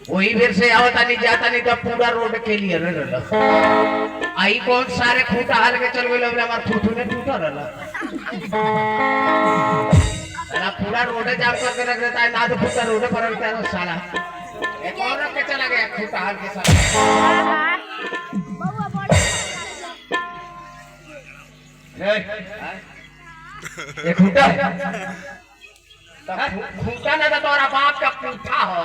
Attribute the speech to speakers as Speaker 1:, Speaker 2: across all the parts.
Speaker 1: वही बेर से आवता नहीं जाता नहीं तो पूरा रोड के लिए आई कौन सारे खूंटा हाल के चल गए हमार फुटू ने टूटा रहा पूरा रोड जाम करके रख देता है ना तो फुटा रोड पर रखता है साला एक और रख के चला गया खूंटा हाल के साथ ये खूंटा खूंटा ना तो तोरा बाप का पूठा हो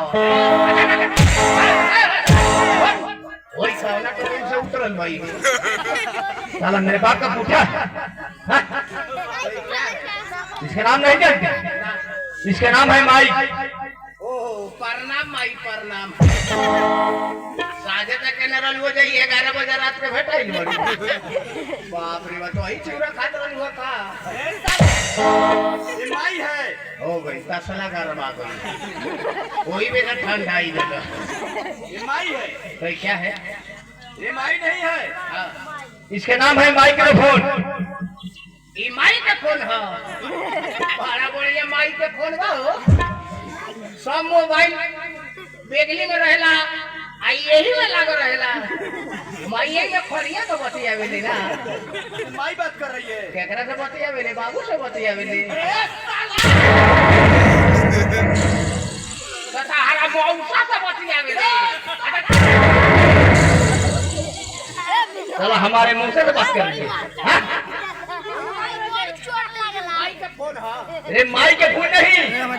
Speaker 1: वही साला ट्रेन से उतरल भाई साला मेरे बाप का पूठा इसका नाम नहीं जानते इसका नाम है माई ओह प्रणाम माई प्रणाम साजे तक नरल हो जाई 11 बजे रात के भेटाई बाप रे बाप तो ही चूरा खात रहल हो का ये माई है ओ भाई तसला गरम आ गई कोई भी ना ठंडा ही लगा ये माई है भाई क्या है ये माई नहीं है हां इसके नाम है माइक्रोफोन ई माई के फोन है बड़ा बढ़िया माई के फोन बा हो सब मोबाइल बेगली में रहेला आई यही में लागो रहेला माईए के खड़िया तो बतिया बेले ना माई बात कर रही है केकरा से बतिया बेले बाबू से बतिया बेले सहारा मौसा से बतिया बेले चलो हमारे मुंह से तो बात कर रही है माई के फोन है अरे माई के फोन नहीं